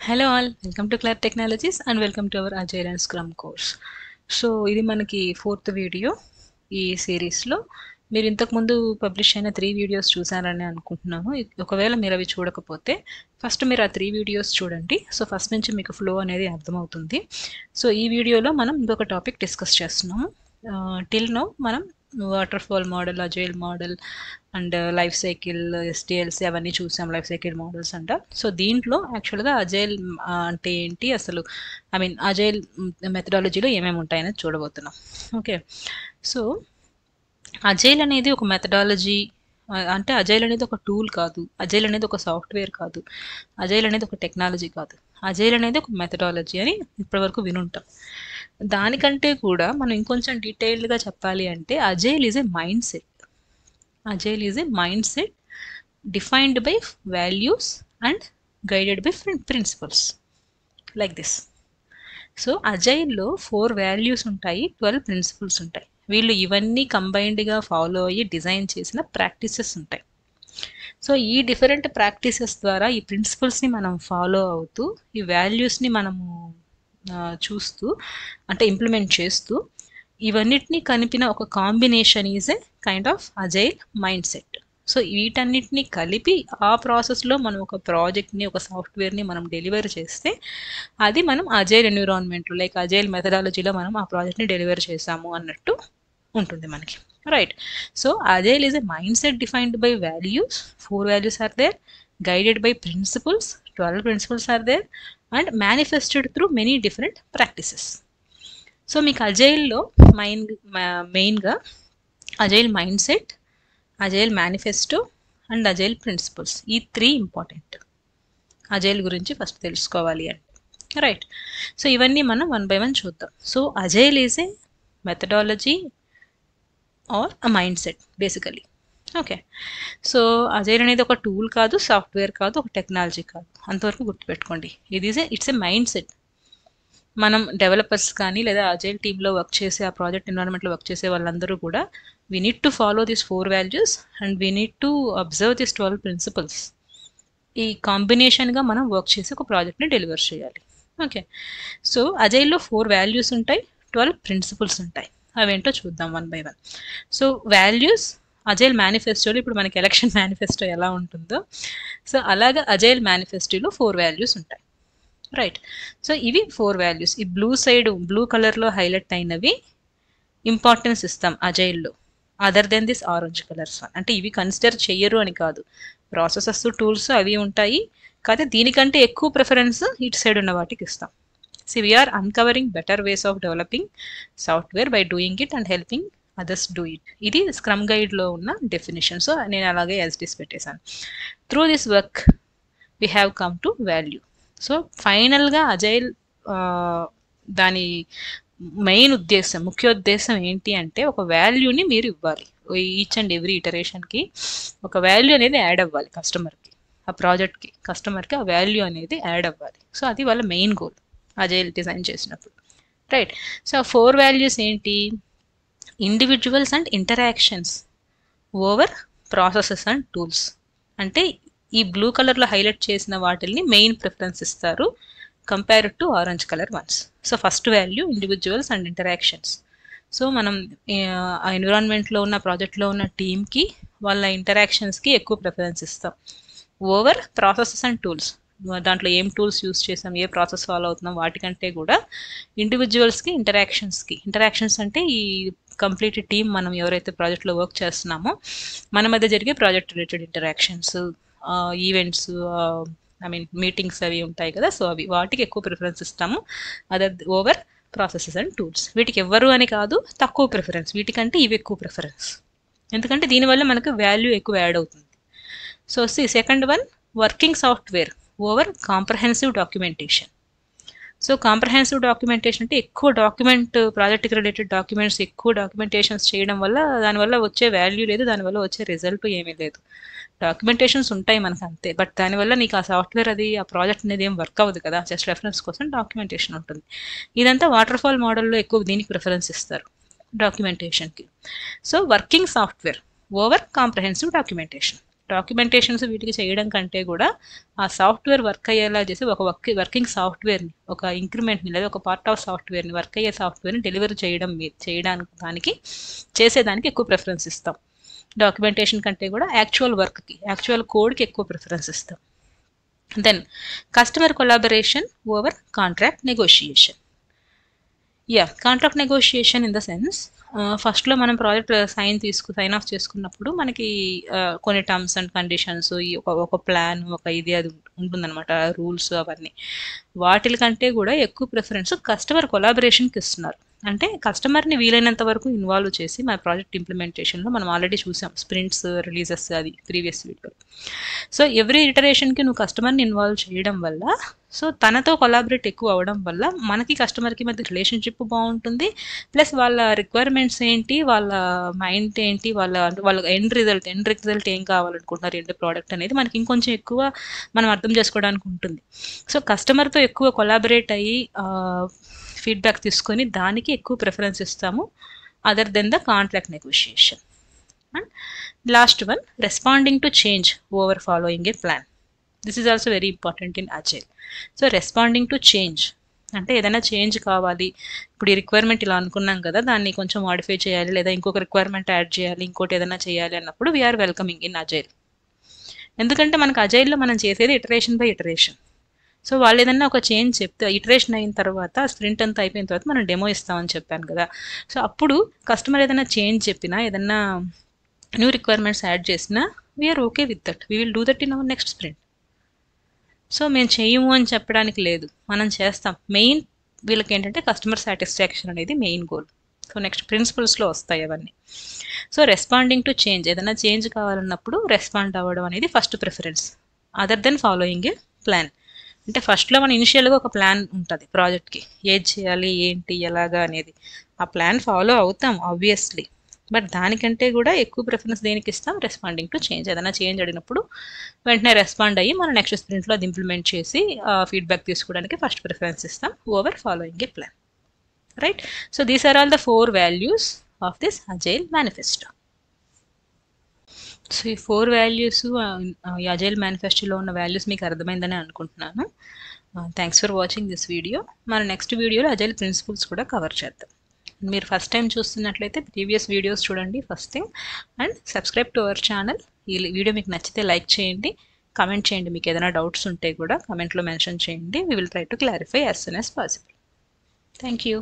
Hello all, welcome to Claire Technologies and welcome to our Agile and Scrum course. So ఇది మనకి fourth video ఈ సిరీస్లో. మీరు ఇంతకుముందు పబ్లిష్ అయిన 3 వీడియోస్ చూసారని అనుకుంటున్నాను. ఒకవేళ మీరు అవి చూడకపోతే ఫస్ట్ మీరు ఆ 3 వీడియోస్ చూడండి. సో ఫస్ట్ నుంచి మీకు ఫ్లో అనేది అర్థమవుతుంది. సో ఈ వీడియోలో మనం ఇంకొక టాపిక్ డిస్కస్ చేస్తున్నాము. టిల్ నౌ మనం waterfall model, agile model and life cycle, SDLC అవన్నీ చూసాం, లైఫ్ సైకిల్ మోడల్స్ అంట. సో దీంట్లో యాక్చువల్గా అజైల్ అంటే ఏంటి, అసలు అజైల్ మెథడాలజీలో ఏమేమి ఉంటాయనేది చూడబోతున్నాం. ఓకే, సో అజైల్ అనేది ఒక మెథడాలజీ, అంటే అజైల్ అనేది ఒక టూల్ కాదు, అజైల్ అనేది ఒక సాఫ్ట్వేర్ కాదు, అజైల్ అనేది ఒక టెక్నాలజీ కాదు, అజైల్ అనేది ఒక మెథడాలజీ అని ఇప్పటివరకు వినుంటాం. దానికంటే కూడా మనం ఇంకొంచెం డీటెయిల్డ్గా చెప్పాలి అంటే agile is A mind set. Agile is a mindset defined by values and guided by principles like this. So అజైల్లో 4 వాల్యూస్ ఉంటాయి, 12 ప్రిన్సిపల్స్ ఉంటాయి. వీళ్ళు ఇవన్నీ కంబైన్డ్గా ఫాలో అయ్యి డిజైన్ చేసిన ప్రాక్టీసెస్ ఉంటాయి. సో ఈ డిఫరెంట్ ప్రాక్టీసెస్ ద్వారా ఈ ప్రిన్సిపల్స్ని మనం ఫాలో అవుతూ ఈ వాల్యూస్ని మనము చూస్తూ అంటే ఇంప్లిమెంట్ చేస్తూ ఇవన్నిటిని కలిపిన ఒక combination is a kind of agile mind set. So వీటన్నిటిని కలిపి ఆ ప్రాసెస్లో మనం ఒక ప్రాజెక్ట్ని, ఒక సాఫ్ట్వేర్ని మనం డెలివర్ చేస్తే అది మనం అజైల్ ఎన్విరాన్మెంట్లో, లైక్ అజైల్ మెథడాలజీలో మనం ఆ ప్రాజెక్ట్ని డెలివర్ చేసాము అన్నట్టు ఉంటుంది మనకి, right? So agile is a mindset defined by values, 4 values are there, guided by principles, 12 principles are there, and manifested through many different practices. So మీకు అజైల్లో మెయిన్గా agile mindset, agile manifesto and agile principles, ఈ 3 important agile గురించి first తెలుసుకోవాలి అంటే, right? So ఇవన్నీ మనం 1 by 1 చూద్దాం. So agile is a methodology or a mindset basically. Okay, so agile అనేది ఒక టూల్ కాదు, సాఫ్ట్వేర్ కాదు, ఒక టెక్నాలజీ కాదు, అంతవరకు గుర్తుపెట్టుకోండి. It's a mind set. మనం డెవలపర్స్ కానీ లేదా అజైల్ టీంలో వర్క్ చేసే, ఆ ప్రాజెక్ట్ ఎన్విరాన్మెంట్లో వర్క్ చేసే వాళ్ళందరూ కూడా we need to follow this 4 values and we need to observe this 12 principles. ఈ కాంబినేషన్గా మనం వర్క్ చేసి ఒక ప్రాజెక్ట్ని డెలివర్ చేయాలి. ఓకే, సో అజైల్లో 4 వాల్యూస్ ఉంటాయి, 12 ప్రిన్సిపల్స్ ఉంటాయి. అవేంటో చూద్దాం 1 by 1. సో వాల్యూస్, అజైల్ మేనిఫెస్టోలో ఇప్పుడు మనకి ఎలక్షన్ మేనిఫెస్టో ఎలా ఉంటుందో సో అలాగా అజైల్ మేనిఫెస్టోలో 4 వాల్యూస్ ఉంటాయి, రైట్? సో ఇవి 4 వాల్యూస్. ఈ బ్లూ కలర్లో హైలైట్ అయినవి ఇంపార్టెన్స్ ఇస్తాం అజైల్లో, other than this orange colours one. అంటే ఇవి కన్సిడర్ చెయ్యరు అని కాదు, ప్రాసెసెస్, టూల్స్ అవి ఉంటాయి, కాకపోతే దీనికంటే ఎక్కువ ప్రిఫరెన్స్ ఇటు సైడ్ ఉన్న వాటికి ఇస్తాం. So we are uncovering better ways of developing software by doing it and helping others do it. ఇది స్క్రమ్ గైడ్లో ఉన్న డెఫినేషన్. సో నేను అలాగే యాజ్ పెట్టేశాను. Through this work we have come to value. So ఫైనల్గా అజైల్ దాని మెయిన్ ఉద్దేశం, ముఖ్యోద్దేశం ఏంటి అంటే ఒక వాల్యూని మీరు ఇవ్వాలి. ఈచ్ అండ్ ఎవ్రీ ఇటరేషన్కి ఒక వాల్యూ అనేది యాడ్ అవ్వాలి కస్టమర్కి, ఆ ప్రాజెక్ట్కి, కస్టమర్కి ఆ వాల్యూ అనేది యాడ్ అవ్వాలి. సో అది వాళ్ళ మెయిన్ గోల్ అజైల్ డిజైన్ చేసినప్పుడు, రైట్? సో 4 వాల్యూస్ ఏంటి? Individuals and interactions over processes and tools. అంటే ఈ బ్లూ కలర్లో హైలైట్ చేసిన వాటిని మెయిన్ ప్రిఫరెన్స్ ఇస్తారు compare to orange colour once. So first value individuals and interactions. So మనం ఆ ఎన్విరాన్మెంట్లో ఉన్న, ప్రాజెక్ట్లో ఉన్న టీమ్కి, వాళ్ళ ఇంటరాక్షన్స్కి ఎక్కువ ప్రిఫరెన్స్ ఇస్తాం ఓవర్ ప్రాసెసెస్ అండ్ టూల్స్. దాంట్లో ఏం టూల్స్ యూస్ చేసాం, ఏ ప్రాసెస్ ఫాలో అవుతున్నాం వాటికంటే కూడా ఇండివిజువల్స్కి, ఇంటరాక్షన్స్ అంటే ఈ కంప్లీట్ టీమ్, మనం ఎవరైతే ప్రాజెక్ట్లో వర్క్ చేస్తున్నామో మన మధ్య జరిగే project related interactions, events, meetings అవి ఉంటాయి కదా, సో అవి వాటికి ఎక్కువ ప్రిఫరెన్స్ ఇస్తాము other over processes and tools. వీటికి ఎవ్వరు అని కాదు, తక్కువ ప్రిఫరెన్స్, వీటికంటే ఇవి ఎక్కువ ప్రిఫరెన్స్, ఎందుకంటే దీనివల్ల మనకు వాల్యూ ఎక్కువ యాడ్ అవుతుంది. So second one, working software over comprehensive documentation. So comprehensive documentation అంటే ఎక్కువ డాక్యుమెంట్, ప్రాజెక్ట్కి రిలేటెడ్ డాక్యుమెంట్స్, ఎక్కువ డాక్యుమెంటేషన్స్ చేయడం వల్ల దానివల్ల వచ్చే వాల్యూ లేదు, దానివల్ల వచ్చే రిజల్ట్ ఏమీ లేదు. డాక్యుమెంటేషన్స్ ఉంటాయి మనకు అంతే, బట్ దానివల్ల నీకు ఆ సాఫ్ట్వేర్ అది, ఆ ప్రాజెక్ట్ అనేది ఏం వర్క్ అవ్వదు కదా, జస్ట్ రెఫరెన్స్ కోసం డాక్యుమెంటేషన్ ఉంటుంది. ఇదంతా వాటర్ఫాల్ మోడల్లో ఎక్కువ దీనికి ప్రిఫరెన్స్ ఇస్తారు, డాక్యుమెంటేషన్కి. So working software over comprehensive documentation. Documentations వీటికి చేయడం కంటే కూడా ఆ సాఫ్ట్వేర్ వర్క్ అయ్యేలా చేసి ఒక వర్కింగ్ సాఫ్ట్వేర్ని, ఒక ఇంక్రిమెంట్ని లేదా ఒక పార్ట్ ఆఫ్ సాఫ్ట్వేర్ని, వర్క్ అయ్యే సాఫ్ట్వేర్ని డెలివరీ చేయడానికి చేసేదానికి ఎక్కువ ప్రిఫరెన్స్ ఇస్తాం. డాక్యుమెంటేషన్ కంటే కూడా యాక్చువల్ కోడ్కి ఎక్కువ ప్రిఫరెన్స్ ఇస్తాం. Then customer collaboration over contract negotiation. Contract negotiation in the sense, ఫస్ట్లో మనం ప్రాజెక్ట్ సైన్ ఆఫ్ చేసుకున్నప్పుడు మనకి కొన్ని టర్మ్స్ అండ్ కండిషన్స్, ఒక ప్లాన్, ఇది అది ఉంటుందన్నమాట, రూల్స్ అవన్నీ. వాటి కంటే కూడా ఎక్కువ ప్రిఫరెన్స్ కస్టమర్ కొలాబరేషన్కి ఇస్తున్నారు. అంటే కస్టమర్ని వీలైనంత వరకు ఇన్వాల్వ్ చేసి మన ప్రాజెక్ట్ ఇంప్లిమెంటేషన్లో మనం ఆల్రెడీ చూసాం స్ప్రింట్స్, రిలీజెస్, అది ప్రీవియస్ వీడియో. సో ఎవ్రీ ఇటరేషన్కి నువ్వు కస్టమర్ని ఇన్వాల్వ్ చేయడం వల్ల, సో తనతో కొలాబరేట్ ఎక్కువ అవ్వడం వల్ల మనకి కస్టమర్కి మధ్య రిలేషన్షిప్ బాగుంటుంది. ప్లస్ వాళ్ళ రిక్వైర్మెంట్స్ ఏంటి, వాళ్ళ మైండ్ ఏంటి, వాళ్ళ ఎండ్ రిజల్ట్ ఏం కావాలనుకుంటున్నారు, ఎండ్ ప్రోడక్ట్ అనేది మనకి ఇంకొంచెం ఎక్కువ మనం అర్థం చేసుకోవడానికి ఉంటుంది. సో కస్టమర్తో ఎక్కువ కొలాబరేట్ అయ్యి ఫీడ్బ్యాక్ తీసుకొని దానికి ఎక్కువ ప్రిఫరెన్స్ ఇస్తాము other than the contract negotiation. And last one, responding to change over following a plan. This is also very important in agile. So responding to change అంటే ఏదైనా చేంజ్ కావాలి, ఇప్పుడు ఈ రిక్వైర్మెంట్ ఇలా అనుకున్నాం కదా, దాన్ని కొంచెం మాడిఫై చేయాలి, లేదా ఇంకొక రిక్వైర్మెంట్ యాడ్ చేయాలి, ఇంకోటి ఏదైనా చేయాలి అన్నప్పుడు వీఆర్ వెల్కమింగ్ ఇన్ అజైల్. ఎందుకంటే మనకు అజైల్లో మనం చేసేది ఇటరేషన్ బై ఇటరేషన్. సో వాళ్ళు ఏదన్నా ఒక చేంజ్ చెప్తే, ఇటరేషన్ అయిన తర్వాత స్ప్రింట్ అంతా అయిపోయిన తర్వాత మనం డెమో ఇస్తామని చెప్పాను కదా. సో అప్పుడు కస్టమర్ ఏదైనా చేంజ్ చెప్పినా, ఏదన్నా న్యూ రిక్వైర్మెంట్స్ యాడ్ చేసినా, we are okay with that, we will do that in our next sprint. So మేము చేయము అని చెప్పడానికి లేదు, మనం చేస్తాం. మెయిన్ వీళ్ళకి ఏంటంటే కస్టమర్ సాటిస్ఫాక్షన్ అనేది మెయిన్ గోల్. సో నెక్స్ట్ ప్రిన్సిపల్స్లో వస్తాయి అవన్నీ. సో రెస్పాండింగ్ టు చేంజ్, ఏదైనా చేంజ్ కావాలన్నప్పుడు రెస్పాండ్ అవ్వడం అనేది first preference other than following a plan. అంటే ఫస్ట్లో మన ఇనిషియల్గా ఒక ప్లాన్ ఉంటుంది ప్రాజెక్ట్కి, ఏది చేయాలి, ఏంటి, ఎలాగా అనేది. ఆ ప్లాన్ ఫాలో అవుతాం ఆబ్వియస్లీ, బట్ దానికంటే కూడా ఎక్కువ ప్రిఫరెన్స్ దేనికి ఇస్తాం, రెస్పాండింగ్ టు చేంజ్. ఏదైనా చేంజ్ అడిగినప్పుడు వెంటనే రెస్పాండ్ అయ్యి మనం నెక్స్ట్ స్ప్రింట్లో అది ఇంప్లిమెంట్ చేసి ఫీడ్బ్యాక్ తీసుకోవడానికి ఫస్ట్ ప్రిఫరెన్స్ ఇస్తాం over following a plan. Right? So these are all the 4 values of this agile manifesto. So ఈ 4 values ఈ అజైల్ మేనిఫెస్టోలో ఉన్న వాల్యూస్ మీకు అర్థమైందని అనుకుంటున్నాను. Thanks for watching this video. మన నెక్స్ట్ వీడియోలో అజైల్ ప్రిన్సిపల్స్ కూడా కవర్ చేద్దాం. మీరు ఫస్ట్ టైం చూస్తున్నట్లయితే ప్రీవియస్ వీడియోస్ చూడండి first thing, and subscribe to our channel. ఈ వీడియో మీకు నచ్చితే లైక్ చేయండి, కమెంట్ చేయండి. మీకు ఏదైనా డౌట్స్ ఉంటే కూడా కమెంట్లో మెన్షన్ చేయండి. We will try to clarify as soon as possible. Thank you.